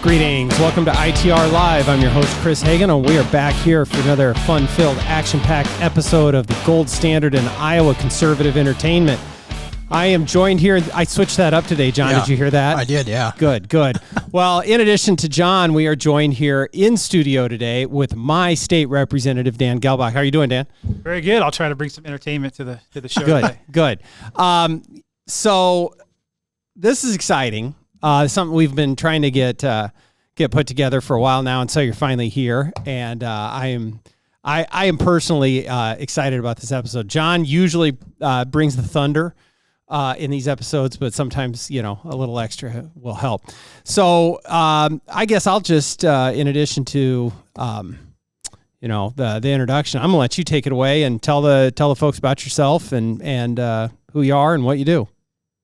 Greetings. Welcome to ITR Live. I'm your host, Chris Hagan, and we are back here for another fun-filled, action-packed episode of the gold standard in Iowa conservative entertainment. I am joined here. I switched that up today, John. Yeah, did you hear that? I did, yeah. Good. Well, in addition to John, we are joined here in studio today with my state representative, Dan Gehlbach. How are you doing, Dan? Very good. I'll try to bring some entertainment to the show today. Good. So this is exciting. Something we've been trying to get put together for a while now, and so you're finally here. And I am personally excited about this episode. John usually brings the thunder in these episodes, but sometimes, a little extra will help. So I guess I'll just, in addition to, the introduction, I'm gonna let you take it away and tell the folks about yourself and who you are and what you do.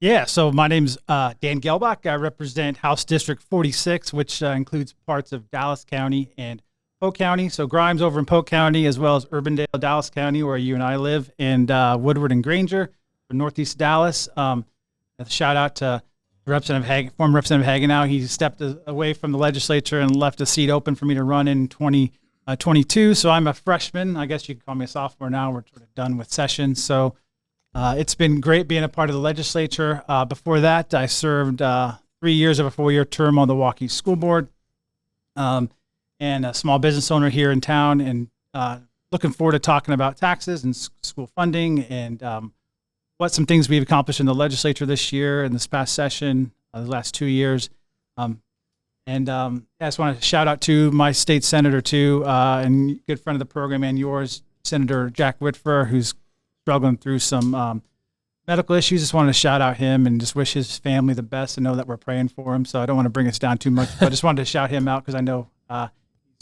Yeah, so my name's Dan Gehlbach. I represent House District 46, which includes parts of Dallas County and Polk County. So Grimes over in Polk County, as well as Urbandale, Dallas County, where you and I live, and Woodward and Granger for Northeast Dallas. A shout out to former Representative Hagen. He stepped away from the legislature and left a seat open for me to run in 2022. So I'm a freshman. I guess you could call me a sophomore now. We're sort of done with sessions. So it's been great being a part of the legislature. Before that, I served 3 years of a 4-year term on the Waukee School Board, and a small business owner here in town, and looking forward to talking about taxes and school funding and what some things we've accomplished in the legislature this year and this past session, the last 2 years. I just want to shout out to my state senator too, and good friend of the program and yours, Senator Jack Whitfer, who's struggling through some medical issues. Just wanted to shout out him and just wish his family the best and know that we're praying for him. So I don't want to bring us down too much, but I just wanted to shout him out because I know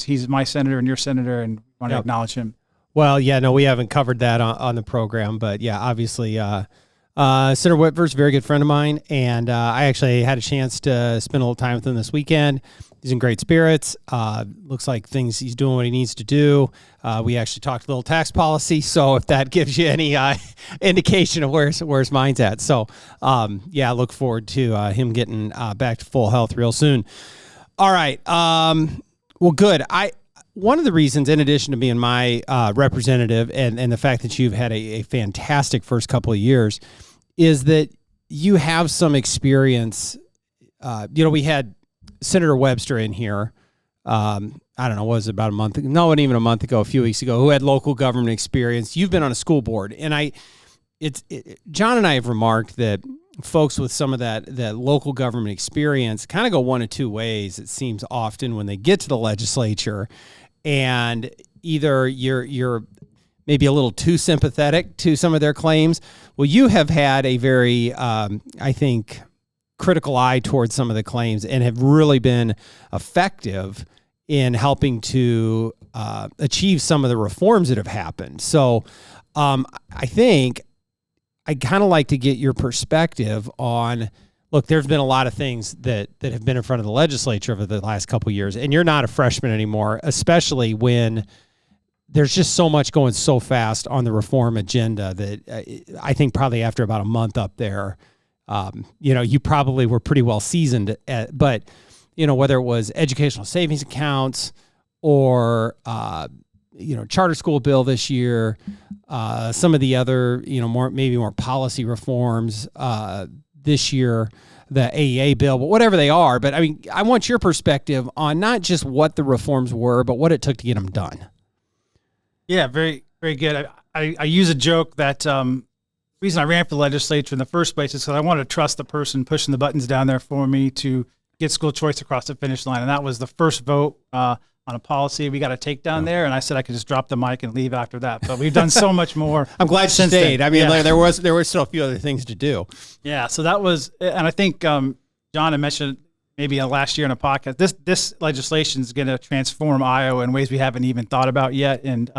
he's my senator and your senator, and want to acknowledge him. Well, yeah, no, we haven't covered that on the program, but yeah, obviously, Senator Whitver's a very good friend of mine, and I actually had a chance to spend a little time with him this weekend. He's in great spirits. Looks like he's doing what he needs to do. We actually talked a little tax policy, so if that gives you any indication of where his mind's at. So, I look forward to him getting back to full health real soon. All right. Well, good. One of the reasons, in addition to being my representative and the fact that you've had a fantastic first couple of years, is that you have some experience. We had Senator Webster in here, I don't know, what was it, about a month ago? No, not even a month ago, a few weeks ago, who had local government experience. You've been on a school board, and John and I have remarked that folks with some of that local government experience kind of go one of two ways, it seems often, when they get to the legislature, and either you're maybe a little too sympathetic to some of their claims. Well, you have had a very, I think, critical eye towards some of the claims and have really been effective in helping to achieve some of the reforms that have happened. So I think I kind of like to get your perspective on, look, there's been a lot of things that have been in front of the legislature over the last couple of years, and you're not a freshman anymore, especially when there's just so much going so fast on the reform agenda that I think probably after about a month up there, you probably were pretty well seasoned at, but, whether it was educational savings accounts or, charter school bill this year, some of the other, more policy reforms this year, the AEA bill, but whatever they are. But I mean, I want your perspective on not just what the reforms were, but what it took to get them done. Yeah, very, very good. I use a joke that reason I ran for the legislature in the first place is because I wanted to trust the person pushing the buttons down there for me to get school choice across the finish line. And that was the first vote on a policy we got to take down there. And I said I could just drop the mic and leave after that. But we've done so much more. I'm glad you stayed. Then. I mean, there were still a few other things to do. Yeah, so that was, and I think John had mentioned maybe last year in a podcast, this legislation is going to transform Iowa in ways we haven't even thought about yet. And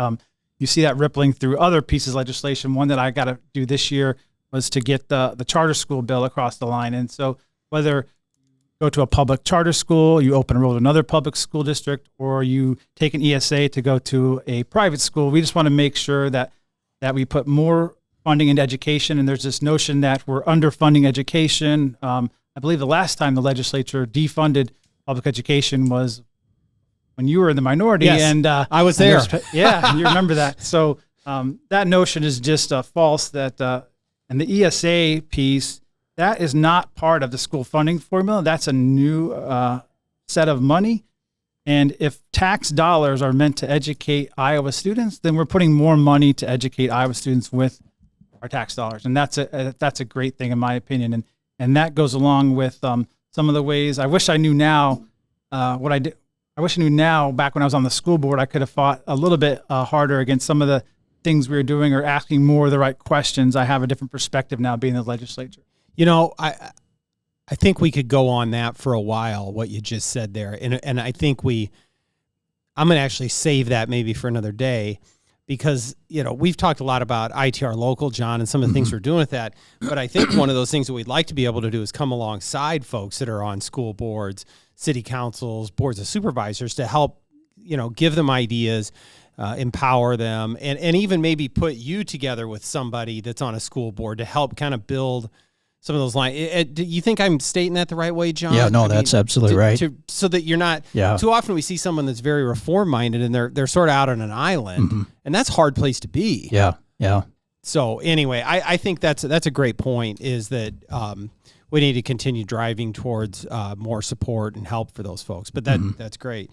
you see that rippling through other pieces of legislation. One that I got to do this year was to get the charter school bill across the line. And so whether you go to a public charter school, you open enroll to another public school district, or you take an ESA to go to a private school, we just want to make sure that we put more funding into education. And there's this notion that we're underfunding education. I believe the last time the legislature defunded public education was when you were in the minority. Yes, and I was there. And you remember that. So that notion is just false. That and the ESA piece, that is not part of the school funding formula. That's a new set of money. And if tax dollars are meant to educate Iowa students, then we're putting more money to educate Iowa students with our tax dollars. And that's a great thing, in my opinion. And that goes along with some of the ways I wish I knew now what I did. I wish I knew now, back when I was on the school board, I could have fought a little bit harder against some of the things we were doing or asking more of the right questions. I have a different perspective now being the legislature. You know, I think we could go on that for a while, what you just said there. And I think I'm going to actually save that maybe for another day, because, you know, we've talked a lot about ITR local, John, and some of the things we're doing with that. But I think one of those things that we'd like to be able to do is come alongside folks that are on school boards, city councils, boards of supervisors, to help, you know, give them ideas, empower them, and even maybe put you together with somebody that's on a school board to help kind of build some of those lines. Do you think I'm stating that the right way, John? Yeah, no, that's absolutely right. So that you're not, Yeah. too often we see someone that's very reform-minded and they're sort of out on an island, and that's a hard place to be. Yeah. So anyway, I think that's a great point, is that we need to continue driving towards more support and help for those folks. But that's great.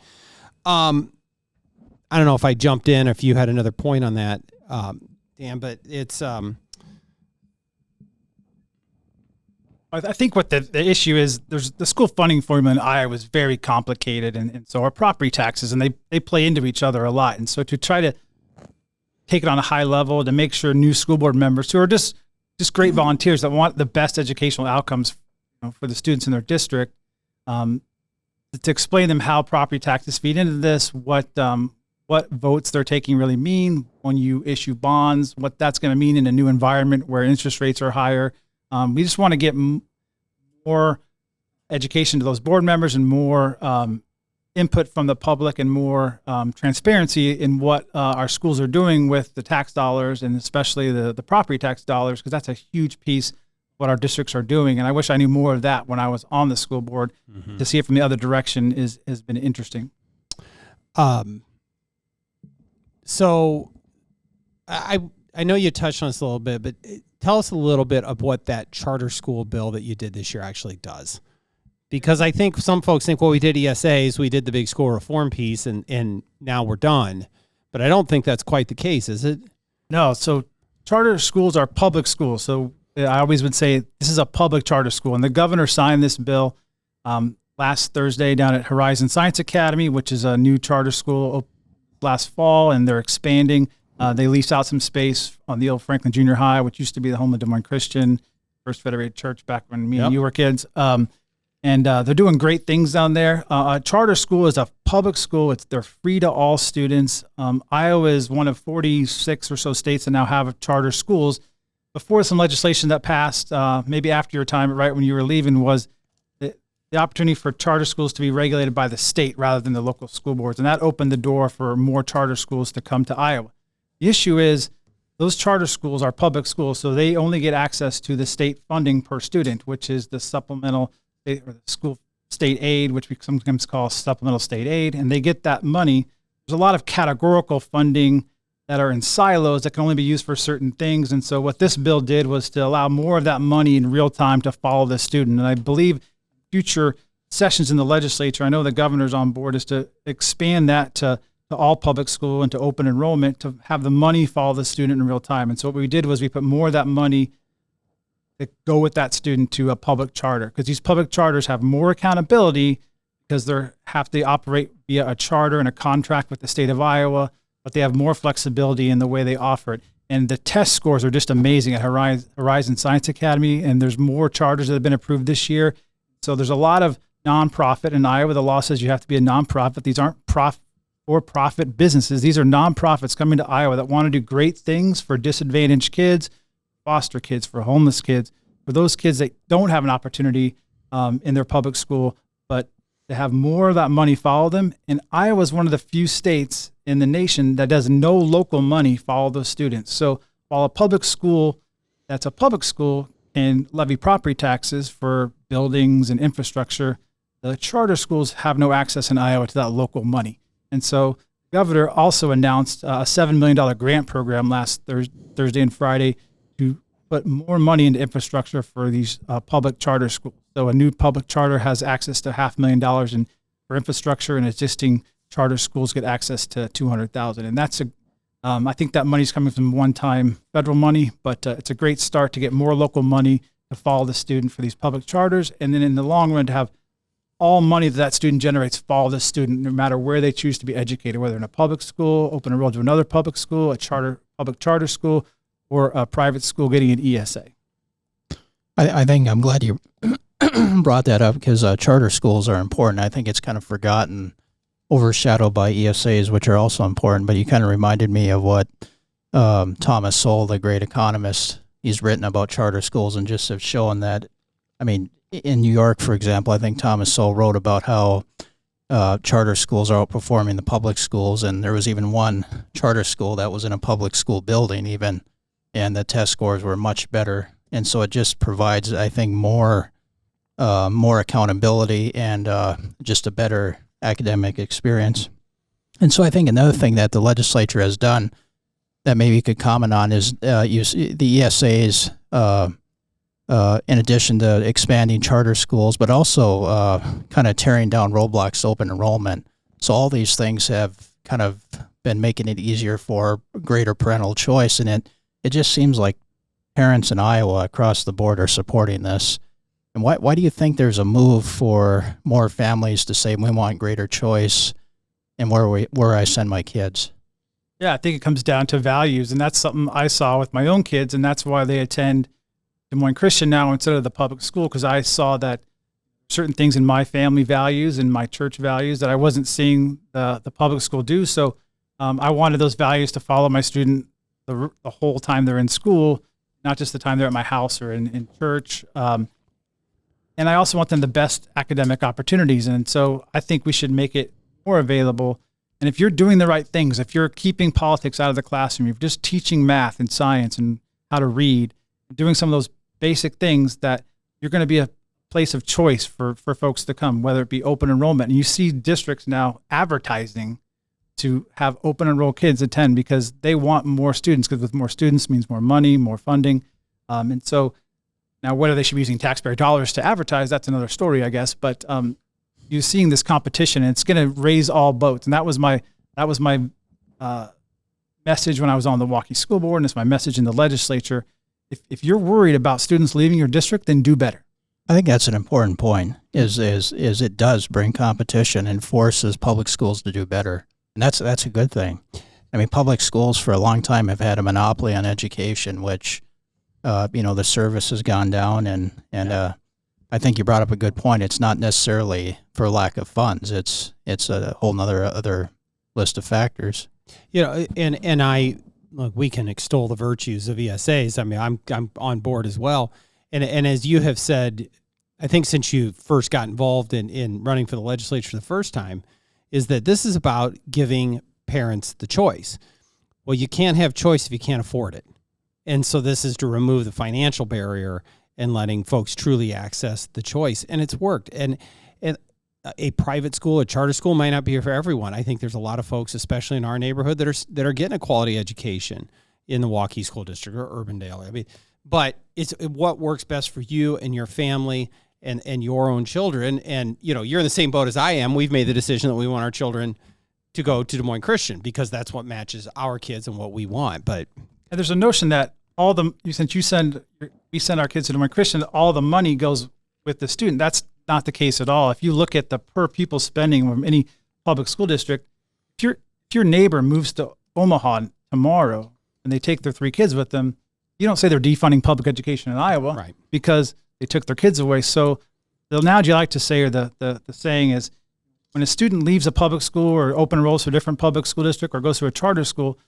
I don't know if I jumped in or if you had another point on that, Dan, but it's I think what the issue is, there's the school funding formula in Iowa is very complicated, and so our property taxes, and they play into each other a lot. And so to try to take it on a high level, to make sure new school board members who are just great volunteers that want the best educational outcomes, you know, for the students in their district, to explain them how property taxes feed into this, what votes they're taking really mean when you issue bonds, what that's going to mean in a new environment where interest rates are higher. We just want to get more education to those board members and more input from the public and more transparency in what our schools are doing with the tax dollars, and especially the property tax dollars, because that's a huge piece of what our districts are doing. And I wish I knew more of that when I was on the school board. To see it from the other direction has been interesting. So I know you touched on this a little bit, but tell us a little bit of what that charter school bill that you did this year actually does. Because I think some folks think, well, we did ESAs, we did the big school reform piece, and now we're done. But I don't think that's quite the case, is it? No, so charter schools are public schools. So I always would say this is a public charter school. And the governor signed this bill last Thursday down at Horizon Science Academy, which is a new charter school last fall, and they're expanding. They leased out some space on the old Franklin Junior High, which used to be the home of Des Moines Christian, First Federated Church back when me and you were kids. And they're doing great things down there. A charter school is a public school. They're free to all students. Iowa is one of 46 or so states that now have charter schools. Before, some legislation that passed, maybe after your time, right when you were leaving, was the opportunity for charter schools to be regulated by the state rather than the local school boards. And that opened the door for more charter schools to come to Iowa. The issue is those charter schools are public schools, so they only get access to the state funding per student, which is the supplemental or the school state aid, which we sometimes call supplemental state aid, and they get that money. There's a lot of categorical funding that are in silos that can only be used for certain things. And so what this bill did was to allow more of that money in real time to follow the student. And I believe future sessions in the legislature, I know the governor's on board, is to expand that to all public school and to open enrollment, to have the money follow the student in real time. And so what we did was we put more of that money to go with that student to a public charter, because these public charters have more accountability because they have to operate via a charter and a contract with the state of Iowa, but they have more flexibility in the way they offer it. And the test scores are just amazing at Horizon Science Academy, and there's more charters that have been approved this year. So there's a lot of nonprofit in Iowa. The law says you have to be a nonprofit. These aren't for-profit businesses. These are nonprofits coming to Iowa that want to do great things for disadvantaged kids, foster kids, for homeless kids, for those kids that don't have an opportunity in their public school, but to have more of that money follow them. And Iowa is one of the few states in the nation that does no local money follow those students. So while a public school that's a public school can levy property taxes for buildings and infrastructure, the charter schools have no access in Iowa to that local money. And so the governor also announced a $7 million grant program last Thursday and Friday to put more money into infrastructure for these public charter schools. So a new public charter has access to $500,000 for infrastructure, and existing charter schools get access to $200,000. And that's I think that money's coming from one-time federal money, but it's a great start to get more local money to follow the student for these public charters, and then in the long run to have all money that student generates follow the student no matter where they choose to be educated, whether in a public school, open enrolled to another public school, public charter school, or a private school getting an ESA. I think I'm glad you brought that up because charter schools are important. I think it's kind of forgotten, overshadowed by ESAs, which are also important. But you kind of reminded me of what Thomas Sowell, the great economist, he's written about charter schools and just have shown that, I mean, in New York, for example, I think Thomas Sowell wrote about how charter schools are outperforming the public schools. And there was even one charter school that was in a public school building even, and the test scores were much better. And so it just provides, I think, more accountability and just a better academic experience. And so I think another thing that the legislature has done that maybe you could comment on is the ESAs, in addition to expanding charter schools, but also kind of tearing down roadblocks to open enrollment. So all these things have kind of been making it easier for greater parental choice. And it just seems like parents in Iowa across the board are supporting this. And why do you think there's a move for more families to say we want greater choice in where I send my kids? Yeah, I think it comes down to values, and that's something I saw with my own kids, and that's why they attend Des Moines Christian now instead of the public school, because I saw that certain things in my family values and my church values that I wasn't seeing the public school do. So I wanted those values to follow my student the whole time they're in school, not just the time they're at my house or in church. And I also want them the best academic opportunities. And so I think we should make it more available. And if you're doing the right things, if you're keeping politics out of the classroom, if you're just teaching math and science and how to read, doing some of those basic things, that you're going to be a place of choice for folks to come, whether it be open enrollment. And you see districts now advertising to have open enroll kids attend because they want more students, because with more students means more money, more funding. And so now whether they should be using taxpayer dollars to advertise, that's another story, I guess. But you're seeing this competition, and it's going to raise all boats. And that was my message when I was on the Waukee School Board, and it's my message in the legislature. If you're worried about students leaving your district, then do better. I think that's an important point, is it does bring competition and forces public schools to do better. And that's a good thing. I mean, public schools for a long time have had a monopoly on education, which, the service has gone down. And I think you brought up a good point. It's not necessarily for lack of funds. It's a whole nother other list of factors. Look, we can extol the virtues of ESAs. I mean, I'm on board as well. And as you have said, I think since you first got involved in running for the legislature the first time, is that this is about giving parents the choice. Well, you can't have choice if you can't afford it. And so this is to remove the financial barrier and letting folks truly access the choice. And it's worked. And a private school, a charter school might not be for everyone. I think there's a lot of folks, especially in our neighborhood, that are getting a quality education in the Waukee School District or Urbandale. I mean, but it's what works best for you and your family and your own children. And, you're in the same boat as I am. We've made the decision that we want our children to go to Des Moines Christian because that's what matches our kids and what we want. But and there's a notion that we send our kids to Des Moines Christian, all the money goes with the student. That's not the case at all. If you look at the per pupil spending from any public school district, if your neighbor moves to Omaha tomorrow and they take their 3 kids with them, you don't say they're defunding public education in Iowa, right? Because they took their kids away. So the analogy I like to say, or the saying is, when a student leaves a public school or open enrolls to a different public school district or goes to a charter school,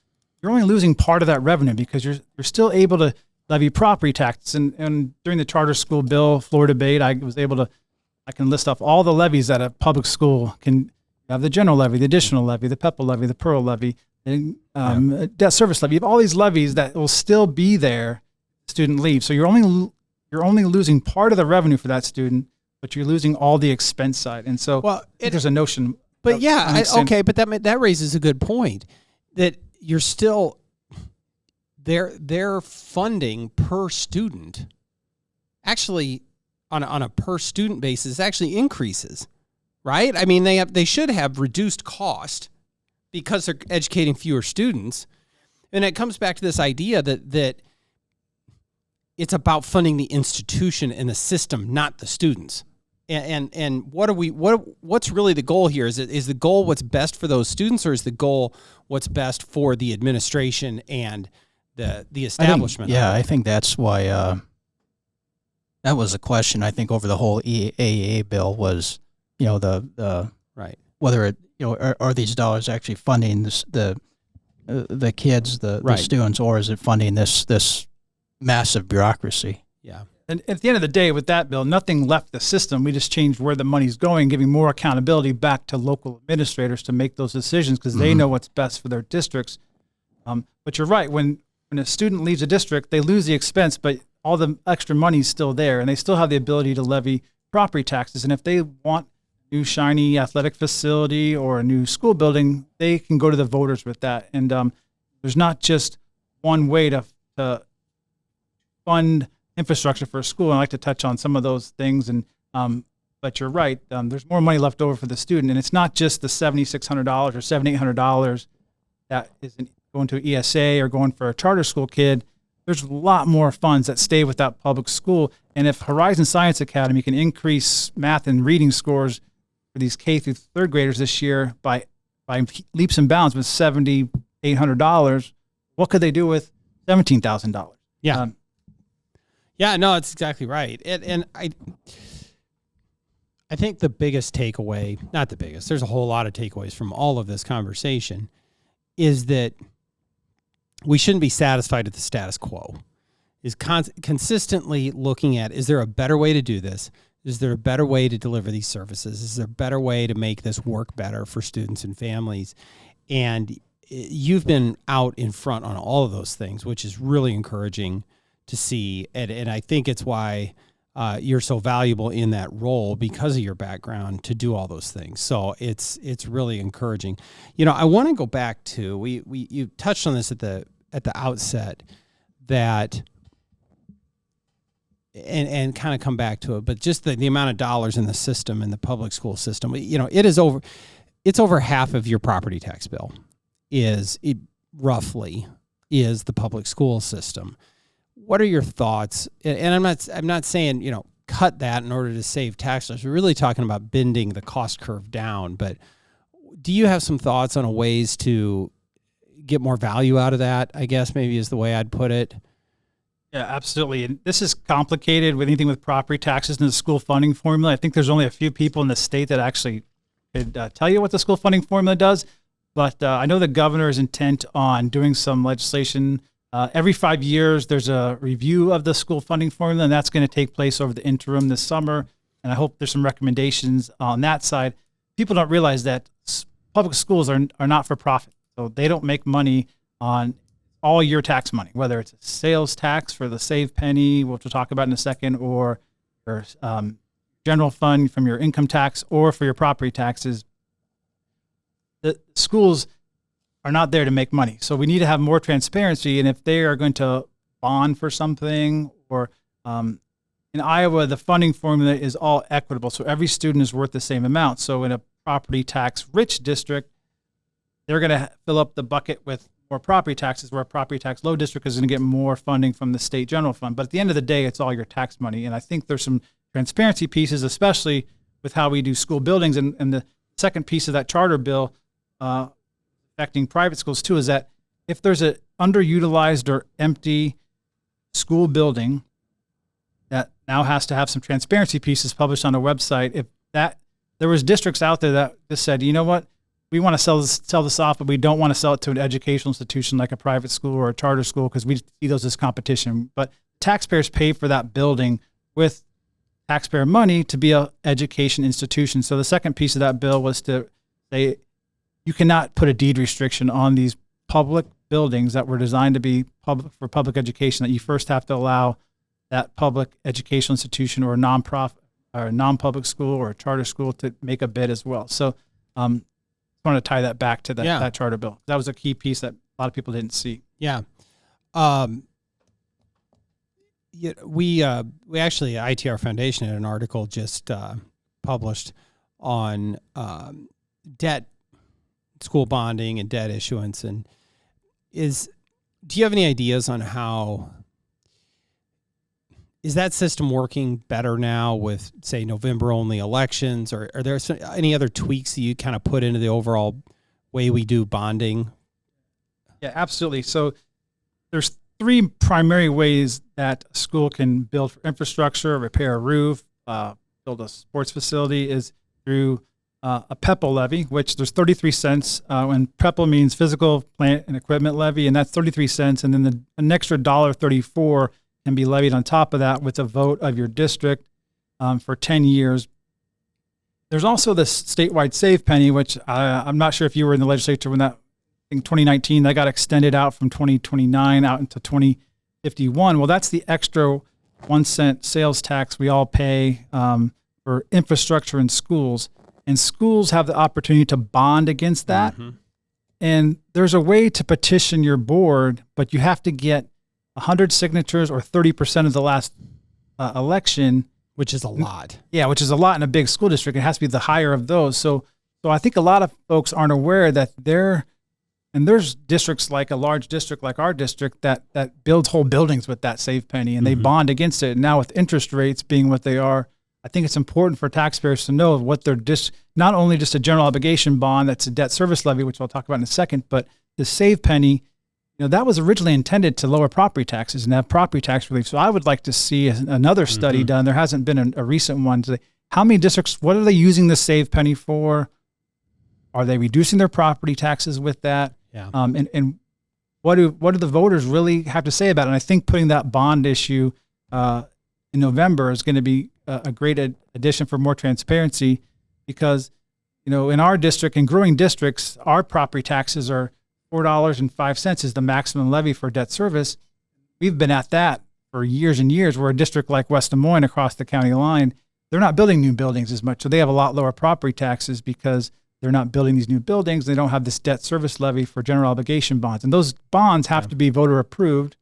you're only losing part of that revenue because you're still able to levy property tax. And during the charter school bill floor debate, I can list off all the levies that a public school can have: the general levy, the additional levy, the PEPAL levy, the Pearl levy, the debt service levy. You have all these levies that will still be there. Student leaves, so you're only losing part of the revenue for that student, but you're losing all the expense side. And so there's a notion. But but that raises a good point that you're still their funding per student actually on a per student basis actually increases, right? I mean, they should have reduced cost because they're educating fewer students. And it comes back to this idea that it's about funding the institution and the system, not the students. And what's really the goal here? Is the goal what's best for those students, or is the goal what's best for the administration and the establishment? I think that's why that was a question. I think over the whole AAA bill was, the right, whether it are these dollars actually funding the kids, the students, or is it funding this massive bureaucracy? Yeah. And at the end of the day, with that bill, nothing left the system. We just changed where the money's going, giving more accountability back to local administrators to make those decisions because they know what's best for their districts. But you're right. When a student leaves a district, they lose the expense, but all the extra money's still there, and they still have the ability to levy property taxes. And if they want a new shiny athletic facility or a new school building, they can go to the voters with that. And there's not just one way to fund infrastructure for a school. And I like to touch on some of those things. And but you're right. There's more money left over for the student, and it's not just the $7,600 or $7,800 that isn't going to an ESA or going for a charter school kid. There's a lot more funds that stay with that public school. And if Horizon Science Academy can increase math and reading scores for these K through third graders this year by leaps and bounds with $7,800, what could they do with $17,000? Yeah. Yeah, no, it's exactly right. And I think the biggest takeaway, not the biggest, there's a whole lot of takeaways from all of this conversation, is that we shouldn't be satisfied with the status quo. Is consistently looking at, is there a better way to do this? Is there a better way to deliver these services? Is there a better way to make this work better for students and families? And you've been out in front on all of those things, which is really encouraging to see. And I think it's why you're so valuable in that role, because of your background, to do all those things. So it's really encouraging. I want to go back to, you touched on this at the outset, that and kind of come back to it, but just the amount of dollars in the system, in the public school system, it's over half of your property tax bill roughly is the public school system. What are your thoughts? And I'm not saying, cut that in order to save tax dollars. We're really talking about bending the cost curve down. But do you have some thoughts on ways to get more value out of that, I guess maybe is the way I'd put it? Yeah, absolutely. And this is complicated with anything with property taxes and the school funding formula. I think there's only a few people in the state that actually could tell you what the school funding formula does. But I know the governor is intent on doing some legislation. Every 5 years, there's a review of the school funding formula, and that's going to take place over the interim this summer. And I hope there's some recommendations on that side. People don't realize that public schools are not for profit. So they don't make money on all your tax money, whether it's a sales tax for the save penny, which we'll talk about in a second, or general fund from your income tax, or for your property taxes. The schools are not there to make money. So we need to have more transparency. And if they are going to bond for something, or in Iowa, the funding formula is all equitable. So every student is worth the same amount. So in a property tax rich district, they're going to fill up the bucket with more property taxes, where a property tax low district is going to get more funding from the state general fund. But at the end of the day, it's all your tax money. And I think there's some transparency pieces, especially with how we do school buildings. And the second piece of that charter bill, affecting private schools too, is that if there's an underutilized or empty school building that now has to have some transparency pieces published on a website, if that there was districts out there that just said, you know what, we want to sell this off, but we don't want to sell it to an educational institution like a private school or a charter school because we see those as competition. But taxpayers pay for that building with taxpayer money to be an education institution. So the second piece of that bill was to say you cannot put a deed restriction on these public buildings that were designed to be public for public education, that you first have to allow that public educational institution or nonprofit or a non-public school or a charter school to make a bid as well. So I want to tie that back to that charter bill. That was a key piece that a lot of people didn't see. Yeah. We actually, ITR Foundation had an article just published on debt, school bonding and debt issuance. And do you have any ideas on how, is that system working better now with, say, November-only elections? Or are there any other tweaks that you kind of put into the overall way we do bonding? Yeah, absolutely. So there's three primary ways that a school can build for infrastructure, repair a roof, build a sports facility, is through a PEPL levy, which there's 33 cents. And PEPL means physical plant and equipment levy, and that's 33 cents. And then an extra $1.34 can be levied on top of that with a vote of your district for 10 years. There's also the statewide save penny, which I'm not sure if you were in the legislature when that, in 2019, that got extended out from 2029 out into 2051. Well, that's the extra 1 cent sales tax we all pay for infrastructure in schools. And schools have the opportunity to bond against that. Mm-hmm. And there's a way to petition your board, but you have to get 100 signatures or 30% of the last election. Which is a lot. Yeah, which is a lot in a big school district. It has to be the higher of those. So I think a lot of folks aren't aware that there's districts like a large district like our district that builds whole buildings with that save penny, and they bond against it. And now with interest rates being what they are, I think it's important for taxpayers to know what they're not only just a general obligation bond that's a debt service levy, which I'll talk about in a second, but the save penny, that was originally intended to lower property taxes and have property tax relief. So I would like to see another study done. There hasn't been a recent one. How many districts, what are they using the save penny for? Are they reducing their property taxes with that? Yeah. And what do the voters really have to say about it? And I think putting that bond issue in November is going to be a great addition for more transparency, because, in our district and growing districts, our property taxes are $4.05 is the maximum levy for debt service. We've been at that for years and years. We're a district like West Des Moines across the county line. They're not building new buildings as much, so they have a lot lower property taxes because they're not building these new buildings. They don't have this debt service levy for general obligation bonds. And those bonds have to be voter approved.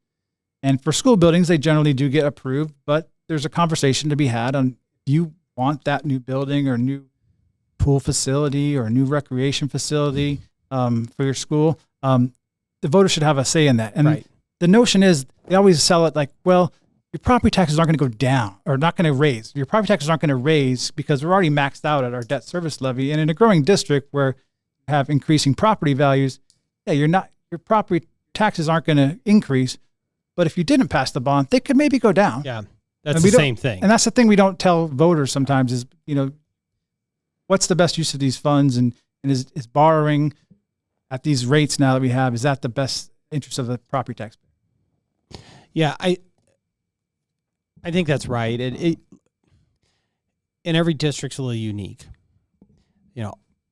And for school buildings, they generally do get approved, but there's a conversation to be had on, do you want that new building or new pool facility or new recreation facility for your school? The voters should have a say in that. And the notion is they always sell it like, well, your property taxes aren't going to go down or not going to raise. Your property taxes aren't going to raise because we're already maxed out at our debt service levy. And in a growing district where you have increasing property values, your property taxes aren't going to increase. But if you didn't pass the bond, they could maybe go down. Yeah, that's the same thing. And that's the thing we don't tell voters sometimes is, what's the best use of these funds, and is borrowing at these rates now that we have, is that the best interest of the property taxpayer? Yeah, I think that's right. And every district's a little unique.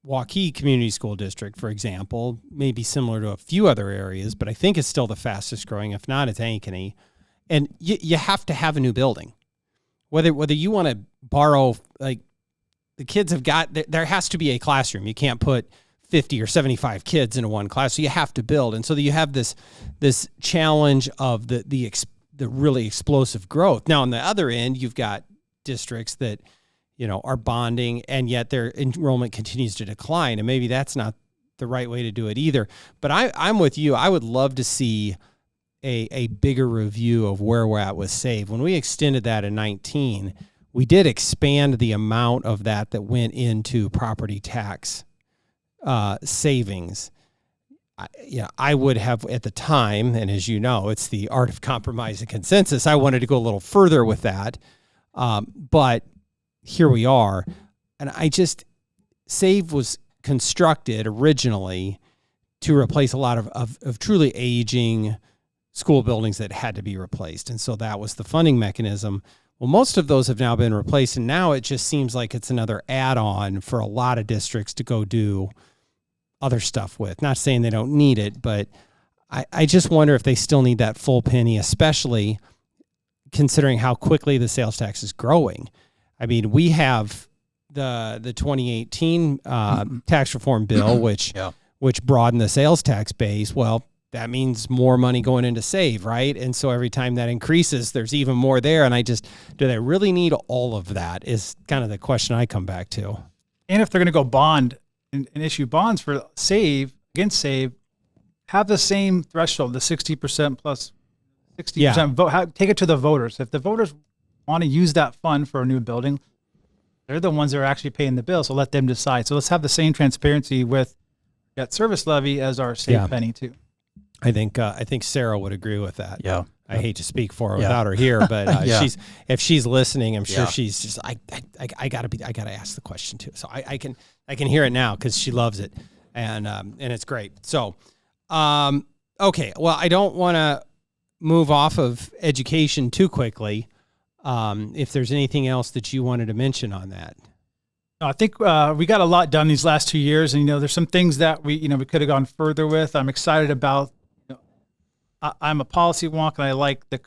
Waukee Community School District, for example, may be similar to a few other areas, but I think it's still the fastest growing. If not, it's Ankeny. And you have to have a new building. Whether you want to borrow, like the kids have got, there has to be a classroom. You can't put 50 or 75 kids into one class, so you have to build. And so you have this challenge of the really explosive growth. Now, on the other end, you've got districts that are bonding, and yet their enrollment continues to decline. And maybe that's not the right way to do it either. But I'm with you. I would love to see a bigger review of where we're at with SAVE. When we extended that in 19, we did expand the amount of that went into property tax savings. I would have at the time, and as you know, it's the art of compromise and consensus. I wanted to go a little further with that. But here we are. And SAVE was constructed originally to replace a lot of truly aging school buildings that had to be replaced. And so that was the funding mechanism. Well, most of those have now been replaced, and now it just seems like it's another add-on for a lot of districts to go do other stuff with. Not saying they don't need it, but I just wonder if they still need that full penny, especially considering how quickly the sales tax is growing. I mean, we have the 2018 tax reform bill, which broadened the sales tax base. Well, that means more money going into save, right? And so every time that increases, there's even more there. And do they really need all of that is kind of the question I come back to. And if they're going to go bond and issue bonds for save, against save, have the same threshold, the 60% plus 60% vote. Take it to the voters. If the voters want to use that fund for a new building, they're the ones that are actually paying the bill. So let them decide. So let's have the same transparency with that service levy as our save penny too. I think Sarah would agree with that. Yeah. I hate to speak for her without her here, but if she's listening, I'm sure she's just I gotta ask the question too. So I can hear it now because she loves it, and it's great. So, okay, well, I don't want to move off of education too quickly. If there's anything else that you wanted to mention on that. I think we got a lot done these last 2 years, and there's some things that we could have gone further with. I'm excited about. I'm a policy wonk, and I like the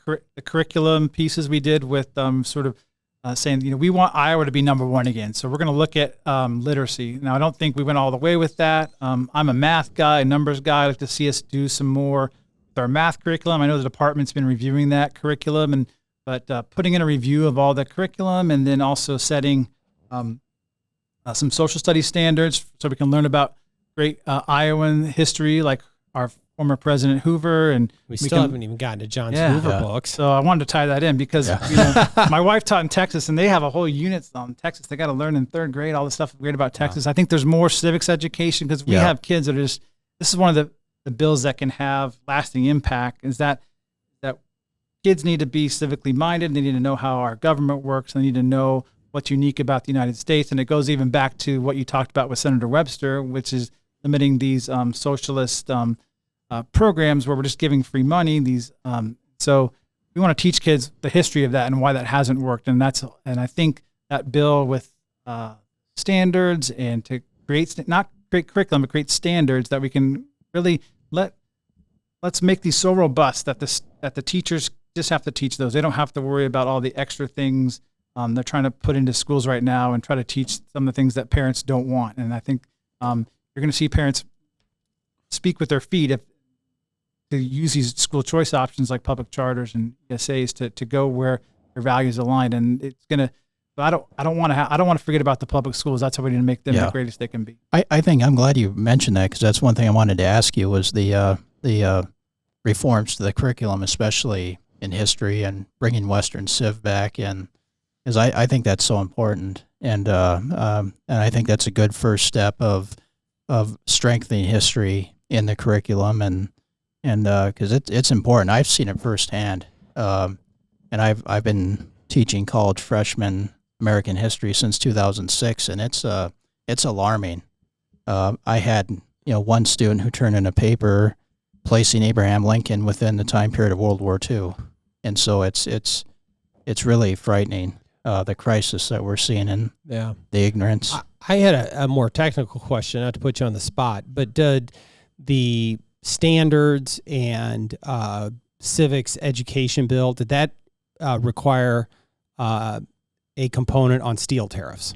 curriculum pieces we did with sort of saying, we want Iowa to be number one again. So we're going to look at literacy. Now, I don't think we went all the way with that. I'm a math guy, a numbers guy. I'd like to see us do some more with our math curriculum. I know the department's been reviewing that curriculum, but putting in a review of all the curriculum and then also setting some social studies standards so we can learn about great Iowan history, like our former President Hoover, and we still haven't even gotten to John's Hoover books. So I wanted to tie that in because my wife taught in Texas, and they have a whole unit on Texas. They got to learn in third grade all the stuff great about Texas. I think there's more civics education because we have kids that are just. This is one of the bills that can have lasting impact. Is that kids need to be civically minded. They need to know how our government works. They need to know what's unique about the United States, and it goes even back to what you talked about with Senator Webster, which is limiting these socialist. Programs where we're just giving free money. So we want to teach kids the history of that and why that hasn't worked. And I think that bill with standards and to not create curriculum, but create standards that we can really let's make these so robust that the teachers just have to teach those. They don't have to worry about all the extra things they're trying to put into schools right now and try to teach some of the things that parents don't want. And I think you're going to see parents speak with their feet to use these school choice options like public charters and ESAs to go where their values align, and it's gonna. I don't want to forget about the public schools. That's how we need to make them the greatest they can be. I think I'm glad you mentioned that because that's one thing I wanted to ask you was the reforms to the curriculum, especially in history and bringing Western Civ back in, because I think that's so important, and I think that's a good first step of strengthening history in the curriculum and because it's important. I've seen it firsthand, and I've been teaching college freshmen American history since 2006, and it's alarming. I had one student who turned in a paper placing Abraham Lincoln within the time period of World War II, and so it's really frightening the crisis that we're seeing in the ignorance. I had a more technical question, not to put you on the spot, but did the standards and civics education bill, did that require a component on steel tariffs?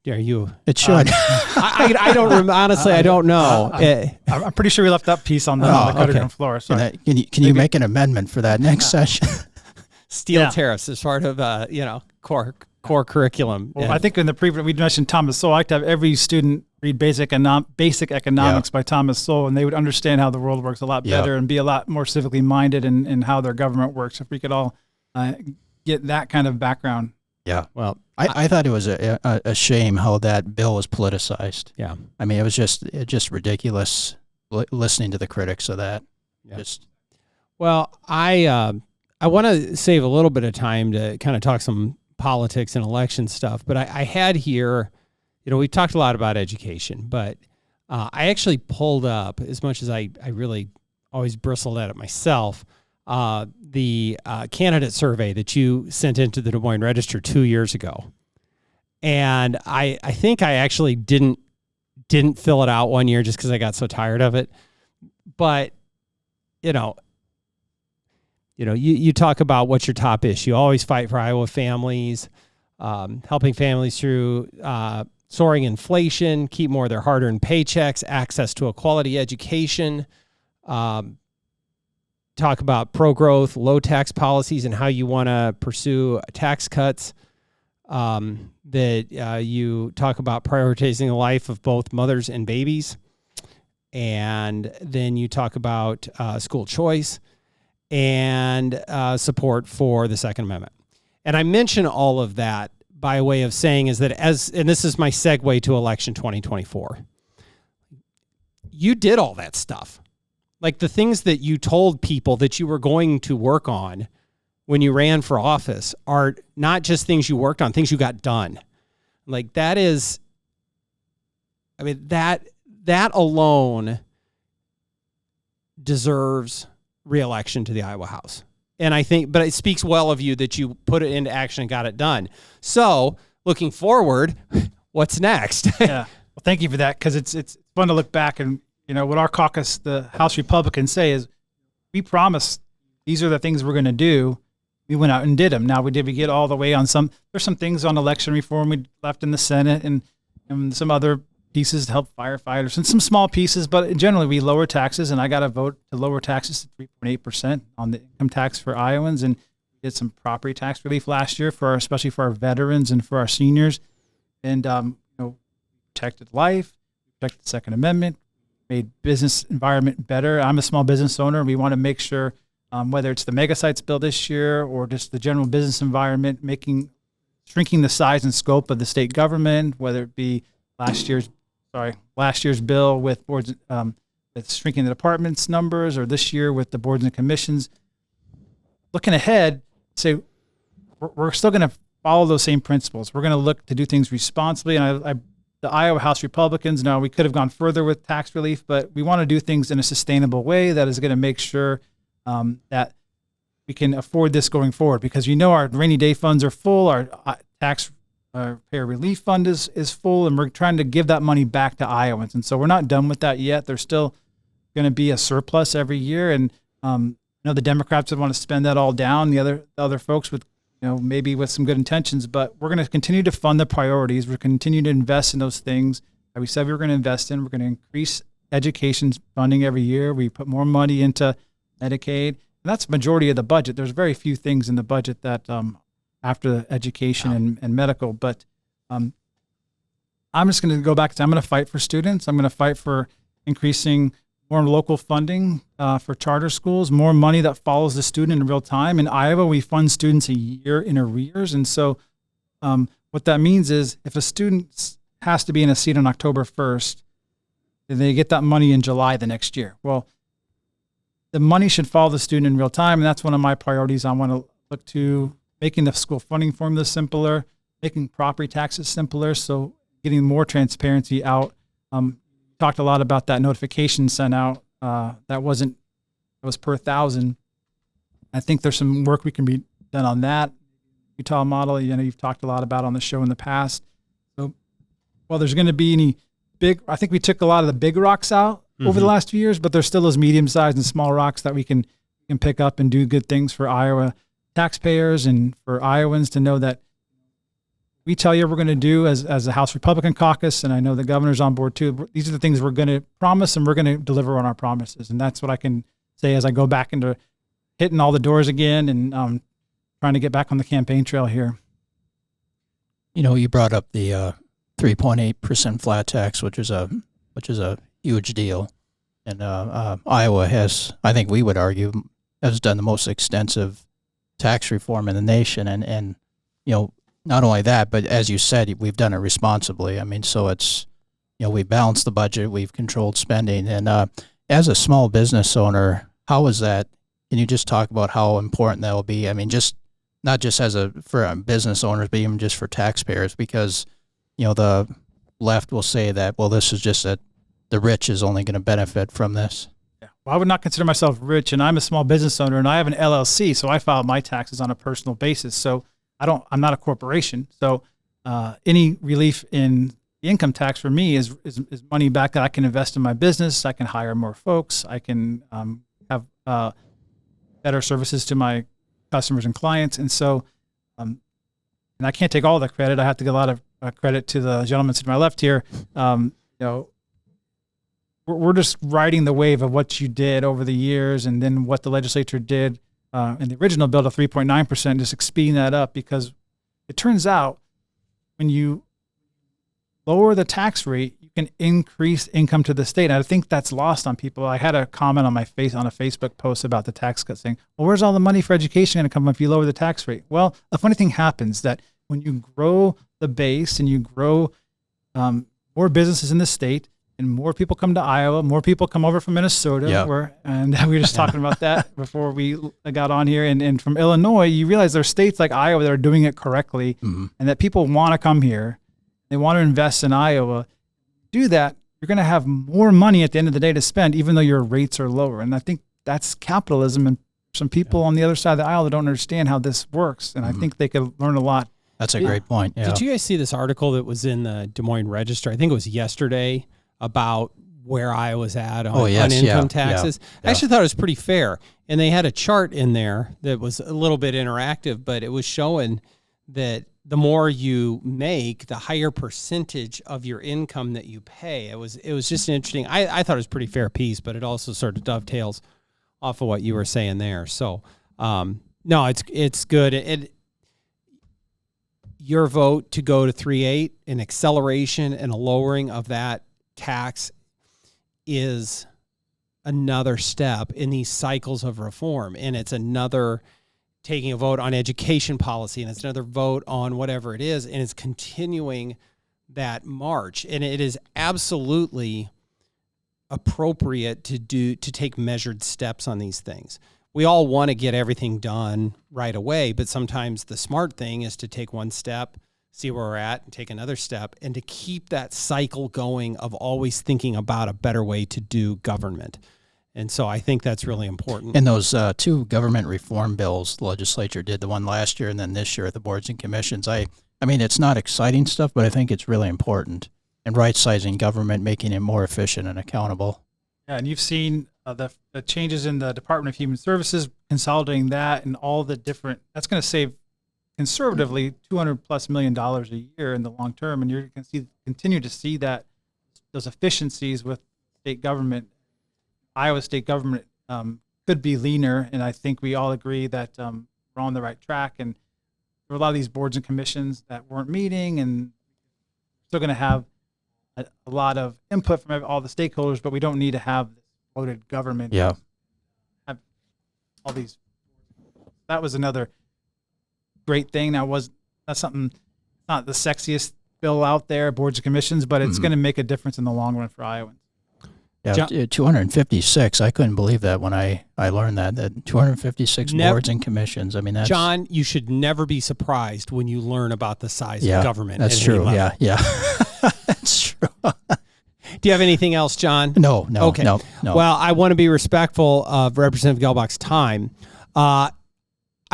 Are you? It should. I don't honestly. I don't know. I'm pretty sure we left that piece on the cutting room floor. So can you make an amendment for that next session? Steel tariffs as part of core curriculum. Well, I think in the previous we mentioned Thomas Sowell. I like to have every student read Basic Economics by Thomas Sowell, and they would understand how the world works a lot better and be a lot more civically minded in how their government works. If we could all get that kind of background. Yeah. Well, I thought it was a shame how that bill was politicized. Yeah. I mean, it was just ridiculous listening to the critics of that. Yeah. Well, I want to save a little bit of time to kind of talk some politics and election stuff, but I had here, we talked a lot about education, but I actually pulled up, as much as I really always bristled at it myself, the candidate survey that you sent into the Des Moines Register 2 years ago. And I think I actually didn't fill it out one year just because I got so tired of it. But, you talk about what's your top issue. You always fight for Iowa families. helping families through soaring inflation, keep more of their hard-earned paychecks, access to a quality education, talk about pro-growth, low-tax policies, and how you want to pursue tax cuts, that you talk about prioritizing the life of both mothers and babies, and then you talk about school choice and support for the Second Amendment. And I mention all of that by way of saying is that and this is my segue to election 2024, you did all that stuff. Like the things that you told people that you were going to work on when you ran for office are not just things you worked on, things you got done. Like that is, I mean, that alone deserves re-election to the Iowa House. And I think, but it speaks well of you that you put it into action and got it done. So looking forward, what's next? Yeah. Well, thank you for that. Cause it's fun to look back and, what our caucus, the House Republicans say is we promised these are the things we're going to do. We went out and did them. Now we get all the way on there's some things on election reform we left in the Senate and some other pieces to help firefighters and some small pieces, but generally we lower taxes, and I got a vote to lower taxes to 3.8% on the income tax for Iowans, and did some property tax relief last year especially for our veterans and for our seniors, and protected life, protected the Second Amendment, made business environment better. I'm a small business owner. We want to make sure whether it's the mega sites bill this year or just the general business environment, shrinking the size and scope of the state government, whether it be last year's bill with boards, that's shrinking the department's numbers, or this year with the boards and commissions. Looking ahead, say we're still going to follow those same principles. We're going to look to do things responsibly. And the Iowa House Republicans, now we could have gone further with tax relief, but we want to do things in a sustainable way that is going to make sure that we can afford this going forward, because our rainy day funds are full, our taxpayer relief fund is full, and we're trying to give that money back to Iowans. And so we're not done with that yet. There's still going to be a surplus every year. And the Democrats would want to spend that all down. The other folks with, maybe with some good intentions, but we're going to continue to fund the priorities. We're going to continue to invest in those things that we said we were going to invest in. We're going to increase education funding every year. We put more money into Medicaid, and that's the majority of the budget. There's very few things in the budget that after education and medical, but I'm just going to go back to, I'm going to fight for students. I'm going to fight for increasing more local funding for charter schools, more money that follows the student in real time. In Iowa, we fund students a year in arrears. And so what that means is if a student has to be in a seat on October 1st, then they get that money in July the next year. Well, the money should follow the student in real time. And that's one of my priorities. I want to look to making the school funding formula simpler, making property taxes simpler. So getting more transparency out. Talked a lot about that notification sent out. That was per 1,000. I think there's some work we can be done on that. Utah model, you've talked a lot about on the show in the past. So, well, there's going to be any I think we took a lot of the big rocks out over the last few years, but there's still those medium-sized and small rocks that we can pick up and do good things for Iowa taxpayers and for Iowans to know that we tell you we're going to do as the House Republican caucus, and I know the governor's on board too. These are the things we're going to promise, and we're going to deliver on our promises. And that's what I can say as I go back into hitting all the doors again and trying to get back on the campaign trail here. You brought up the 3.8% flat tax, which is a huge deal, and Iowa has, I think we would argue, has done the most extensive tax reform in the nation, and not only that, but as you said, we've done it responsibly. I mean, so it's, we balanced the budget, we've controlled spending. And as a small business owner, how is that? Can you just talk about how important that will be? I mean, just not just for business owners, but even just for taxpayers, because, the left will say that, well, this is just that the rich is only going to benefit from this. Yeah. Well, I would not consider myself rich, and I'm a small business owner, and I have an LLC, so I file my taxes on a personal basis. So I'm not a corporation. So any relief in the income tax for me is money back that I can invest in my business. I can hire more folks. I can have better services to my customers and clients. And so and I can't take all the credit. I have to give a lot of credit to the gentleman to my left here. We're just riding the wave of what you did over the years, and then what the legislature did in the original bill to 3.9%, just speeding that up, because it turns out when you lower the tax rate, you can increase income to the state. And I think that's lost on people. I had a comment on a Facebook post about the tax cut saying, well, where's all the money for education going to come if you lower the tax rate? Well, a funny thing happens that when you grow the base and you grow more businesses in the state, and more people come to Iowa, more people come over from Minnesota, and we were just talking about that before we got on here, and from Illinois, you realize there are states like Iowa that are doing it correctly, and that people want to come here. They want to invest in Iowa. Do that, you're going to have more money at the end of the day to spend, even though your rates are lower. And I think that's capitalism, and some people on the other side of the aisle that don't understand how this works, and I think they could learn a lot. That's a great point. Yeah. Did you guys see this article that was in the Des Moines Register? I think it was yesterday, about where Iowa's at on income taxes. I actually thought it was pretty fair. And they had a chart in there that was a little bit interactive, but it was showing that the more you make, the higher percentage of your income that you pay. It was just an interesting, I thought it was a pretty fair piece, but it also sort of dovetails off of what you were saying there. So, no, it's good. Your vote to go to 3.8, an acceleration and a lowering of that tax is another step in these cycles of reform, and it's another taking a vote on education policy, and it's another vote on whatever it is, and it's continuing that march. And it is absolutely appropriate to take measured steps on these things. We all want to get everything done right away, but sometimes the smart thing is to take one step, see where we're at, and take another step, and to keep that cycle going of always thinking about a better way to do government. And so I think that's really important. And those two government reform bills the legislature did, the one last year and then this year at the boards and commissions, I mean, it's not exciting stuff, but I think it's really important. And right-sizing government, making it more efficient and accountable. Yeah, and you've seen the changes in the Department of Human Services, consolidating that and all the different, that's going to save conservatively $200+ million a year in the long term, and you're going to continue to see that those efficiencies with state government. Iowa state government could be leaner, and I think we all agree that we're on the right track. And there were a lot of these boards and commissions that weren't meeting, and we're still going to have a lot of input from all the stakeholders, but we don't need to have this bloated government. Yeah. Have all these. That was another great thing. That's something, not the sexiest bill out there, boards and commissions, but it's going to make a difference in the long run for Iowans. Yeah, John, 256. I couldn't believe that when I learned that 256 boards and commissions. I mean, that's... John, you should never be surprised when you learn about the size of government. That's true. Yeah. That's true. Do you have anything else, John? No. Okay. No. Well, I want to be respectful of Representative Gehlbach's time. I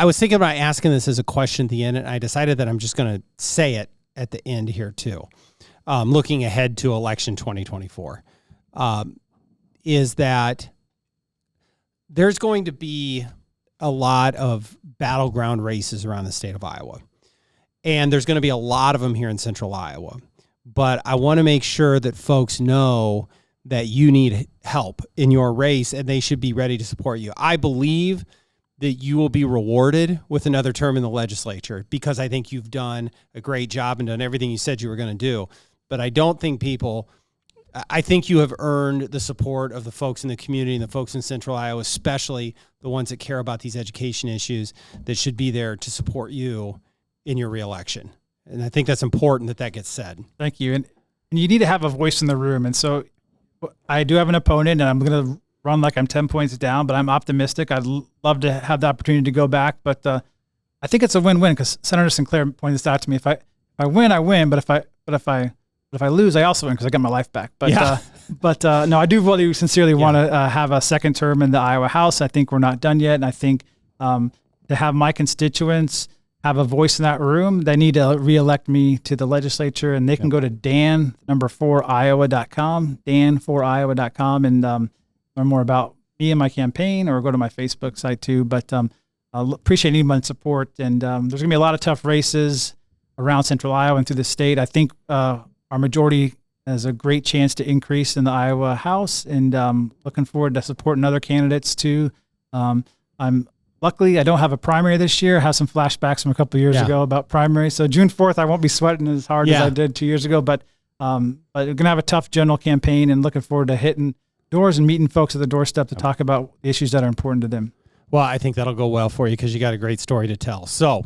was thinking about asking this as a question at the end, and I decided that I'm just going to say it at the end here too. Looking ahead to election 2024. Is that there's going to be a lot of battleground races around the state of Iowa. And there's going to be a lot of them here in central Iowa. But I want to make sure that folks know that you need help in your race, and they should be ready to support you. I believe that you will be rewarded with another term in the legislature, because I think you've done a great job and done everything you said you were going to do. But I don't think I think you have earned the support of the folks in the community and the folks in central Iowa, especially the ones that care about these education issues, that should be there to support you in your reelection. And I think that's important that gets said. Thank you. And you need to have a voice in the room. And so I do have an opponent, and I'm going to run like I'm 10 points down, but I'm optimistic. I'd love to have the opportunity to go back. But I think it's a win-win, because Senator Sinclair pointed this out to me. If I win, I win. But if I lose, I also win, because I got my life back. But no, I do really sincerely want to have a second term in the Iowa House. I think we're not done yet. And I think to have my constituents have a voice in that room, they need to reelect me to the legislature, and they can go to dan4iowa.com, dan4iowa.com, and learn more about me and my campaign, or go to my Facebook site too. But I appreciate anyone's support. And there's going to be a lot of tough races. around Central Iowa and through the state. I think our majority has a great chance to increase in the Iowa House, and looking forward to supporting other candidates too. Luckily, I don't have a primary this year. I have some flashbacks from a couple of years ago about primary. So June 4th, I won't be sweating as hard as I did 2 years ago, but we're going to have a tough general campaign, and looking forward to hitting doors and meeting folks at the doorstep to talk about issues that are important to them. Well, I think that'll go well for you because you got a great story to tell. So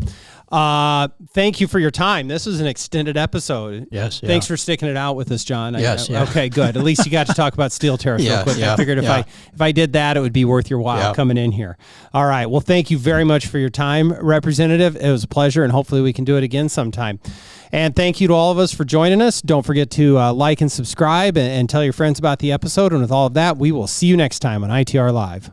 thank you for your time. This was an extended episode. Yes. Yeah. Thanks for sticking it out with us, John. Yes. Okay, good. At least you got to talk about steel tariffs real quick. I figured if I did that, it would be worth your while coming in here. All right. Well, thank you very much for your time, Representative. It was a pleasure, and hopefully we can do it again sometime. And thank you to all of us for joining us. Don't forget to like and subscribe and tell your friends about the episode. And with all of that, we will see you next time on ITR Live.